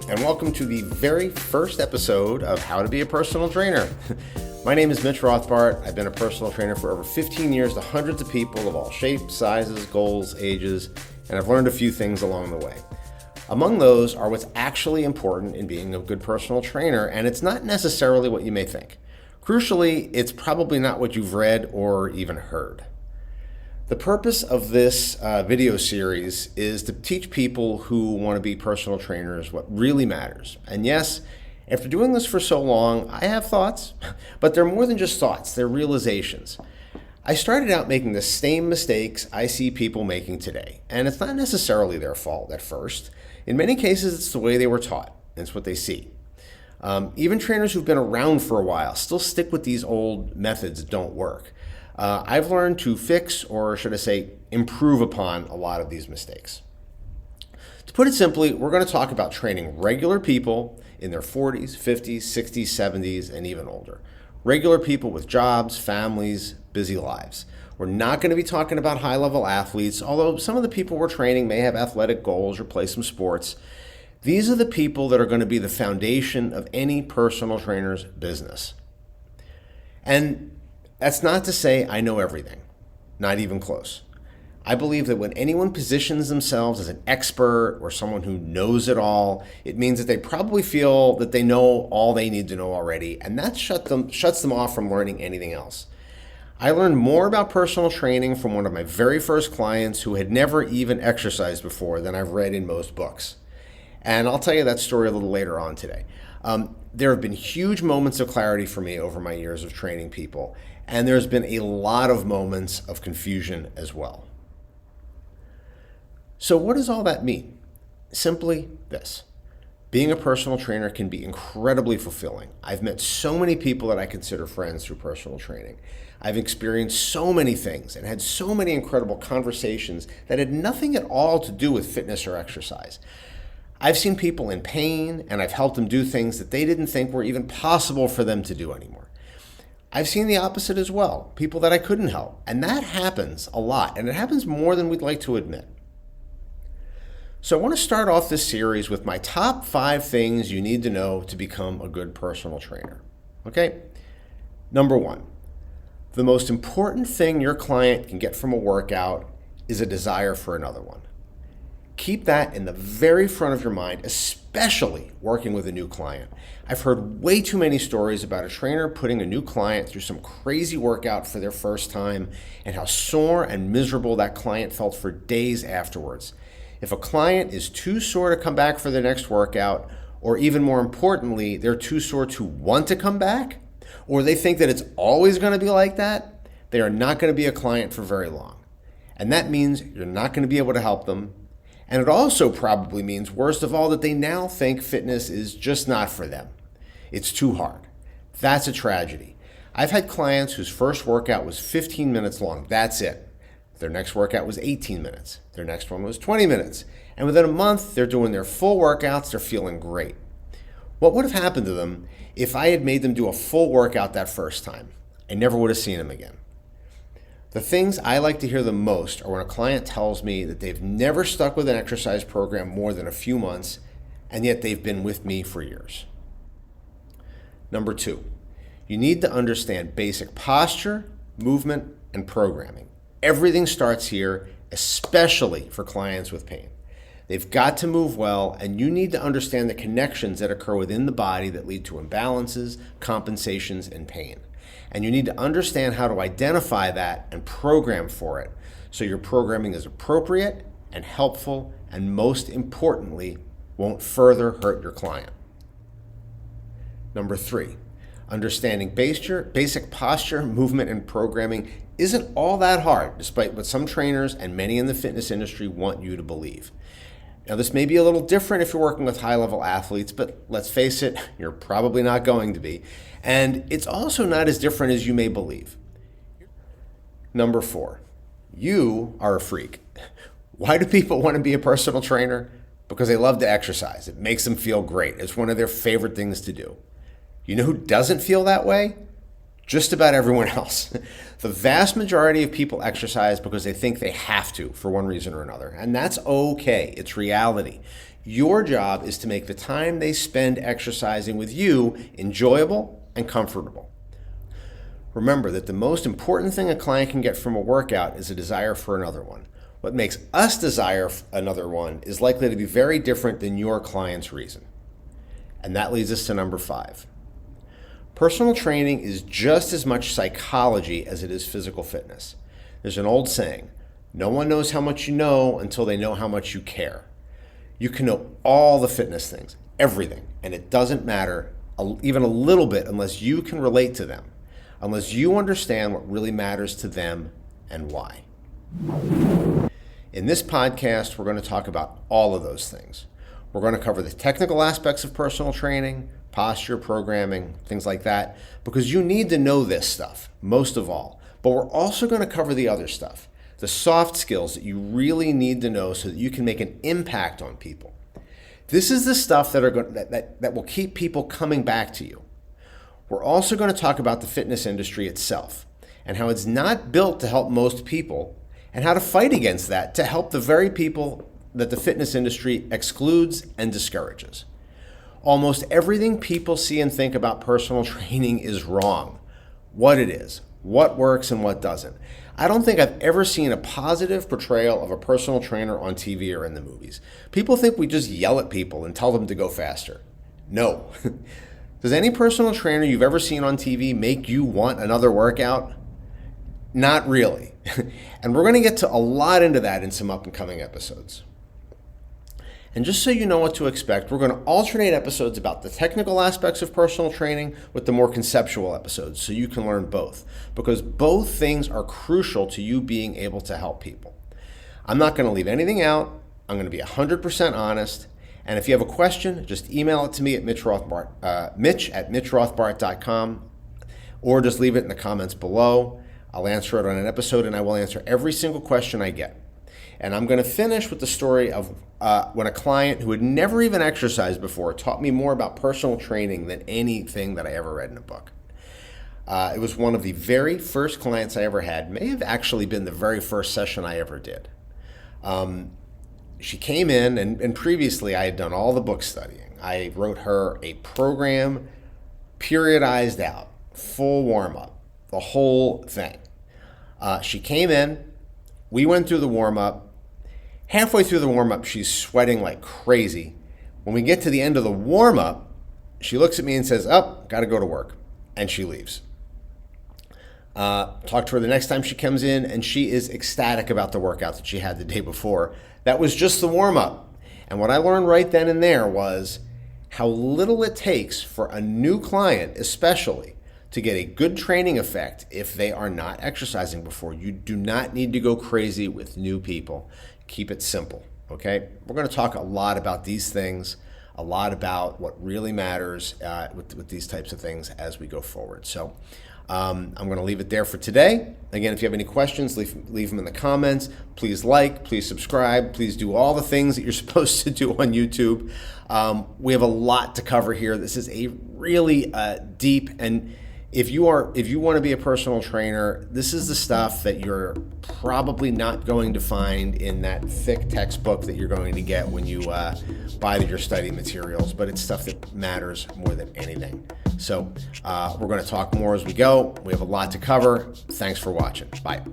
and welcome to the very first episode of How to Be a Personal Trainer. My name is Mitch Rothbart. I've been a personal trainer for over 15 years to hundreds of people of all shapes, sizes, goals, ages, and I've learned a few things along the way. Among those are what's actually important in being a good personal trainer, and it's not necessarily what you may think. Crucially, it's probably not what you've read or even heard. The purpose of this video series is to teach people who want to be personal trainers what really matters. And yes, after doing this for so long, I have thoughts, but they're more than just thoughts, they're realizations. I started out making the same mistakes I see people making today, and it's not necessarily their fault at first. In many cases, it's the way they were taught, and it's what they see. Even trainers who've been around for a while still stick with these old methods that don't work. I've learned to fix, or should I say, improve upon a lot of these mistakes. To put it simply, we're going to talk about training regular people in their 40s, 50s, 60s, 70s, and even older. Regular people with jobs, families, busy lives. We're not going to be talking about high-level athletes, although some of the people we're training may have athletic goals or play some sports. These are the people that are going to be the foundation of any personal trainer's business. And that's not to say I know everything, not even close. I believe that when anyone positions themselves as an expert or someone who knows it all, it means that they probably feel that they know all they need to know already, and that shuts them off from learning anything else. I learned more about personal training from one of my very first clients who had never even exercised before than I've read in most books. And I'll tell you that story a little later on today. There have been huge moments of clarity for me over my years of training people, and there's been a lot of moments of confusion as well. So what does all that mean? Simply this. Being a personal trainer can be incredibly fulfilling. I've met so many people that I consider friends through personal training. I've experienced so many things and had so many incredible conversations that had nothing at all to do with fitness or exercise. I've seen people in pain, and I've helped them do things that they didn't think were even possible for them to do anymore. I've seen the opposite as well, people that I couldn't help, and that happens a lot, and it happens more than we'd like to admit. So I want to start off this series with my top 5 things you need to know to become a good personal trainer. Okay? Number 1, the most important thing your client can get from a workout is a desire for another one. Keep that in the very front of your mind, especially working with a new client. I've heard way too many stories about a trainer putting a new client through some crazy workout for their first time and how sore and miserable that client felt for days afterwards. If a client is too sore to come back for their next workout, or even more importantly, they're too sore to want to come back, or they think that it's always going to be like that, they are not going to be a client for very long. And that means you're not going to be able to help them. And it also probably means, worst of all, that they now think fitness is just not for them. It's too hard. That's a tragedy. I've had clients whose first workout was 15 minutes long. That's it. Their next workout was 18 minutes. Their next one was 20 minutes. And within a month, they're doing their full workouts. They're feeling great. What would have happened to them if I had made them do a full workout that first time? I never would have seen them again. The things I like to hear the most are when a client tells me that they've never stuck with an exercise program more than a few months, and yet they've been with me for years. Number 2, you need to understand basic posture, movement, and programming. Everything starts here, especially for clients with pain. They've got to move well, and you need to understand the connections that occur within the body that lead to imbalances, compensations, and pain. And you need to understand how to identify that and program for it, so your programming is appropriate and helpful, and most importantly, won't further hurt your client. Number 3, understanding basic posture, movement, and programming isn't all that hard, despite what some trainers and many in the fitness industry want you to believe. Now, this may be a little different if you're working with high-level athletes, but let's face it, you're probably not going to be. And it's also not as different as you may believe. Number 4, you are a freak. Why do people want to be a personal trainer? Because they love to exercise. It makes them feel great. It's one of their favorite things to do. You know who doesn't feel that way? Just about everyone else. The vast majority of people exercise because they think they have to for one reason or another. And that's okay. It's reality. Your job is to make the time they spend exercising with you enjoyable and comfortable. Remember that the most important thing a client can get from a workout is a desire for another one. What makes us desire another one is likely to be very different than your client's reason. And that leads us to number 5. Personal training is just as much psychology as it is physical fitness. There's an old saying, no one knows how much you know until they know how much you care. You can know all the fitness things, everything, and it doesn't matter even a little bit unless you can relate to them, unless you understand what really matters to them and why. In this podcast, we're going to talk about all of those things. We're going to cover the technical aspects of personal training, posture, programming, things like that, because you need to know this stuff, most of all. But we're also going to cover the other stuff, the soft skills that you really need to know so that you can make an impact on people. This is the stuff that will keep people coming back to you. We're also going to talk about the fitness industry itself and how it's not built to help most people and how to fight against that to help the very people that the fitness industry excludes and discourages. Almost everything people see and think about personal training is wrong. What it is, what works and what doesn't. I don't think I've ever seen a positive portrayal of a personal trainer on TV or in the movies. People think we just yell at people and tell them to go faster. No. Does any personal trainer you've ever seen on TV make you want another workout? Not really. And we're going to get to a lot into that in some up and coming episodes. And just so you know what to expect, we're going to alternate episodes about the technical aspects of personal training with the more conceptual episodes so you can learn both, because both things are crucial to you being able to help people. I'm not going to leave anything out. I'm going to be 100% honest. And if you have a question, just email it to me at mitch@mitchrothbart.com, or just leave it in the comments below. I'll answer it on an episode, and I will answer every single question I get. And I'm going to finish with the story of when a client who had never even exercised before taught me more about personal training than anything that I ever read in a book. It was one of the very first clients I ever had, may have actually been the very first session I ever did. She came in, and previously I had done all the book studying. I wrote her a program, periodized out, full warm-up, the whole thing. She came in, we went through the warm-up. Halfway through the warm-up, she's sweating like crazy. When we get to the end of the warm-up, she looks at me and says, got to go to work. And she leaves. Talk to her the next time she comes in, and she is ecstatic about the workout that she had the day before. That was just the warm-up. And what I learned right then and there was how little it takes for a new client, especially, to get a good training effect if they are not exercising before. You do not need to go crazy with new people. Keep it simple, okay? We're going to talk a lot about these things, a lot about what really matters with these types of things as we go forward. So I'm going to leave it there for today. Again, if you have any questions, leave them in the comments. Please like, please subscribe, please do all the things that you're supposed to do on YouTube. We have a lot to cover here. This is a really deep, and if you want to be a personal trainer, this is the stuff that you're probably not going to find in that thick textbook that you're going to get when you buy your study materials, but it's stuff that matters more than anything. So we're going to talk more as we go. We have a lot to cover. Thanks for watching. Bye.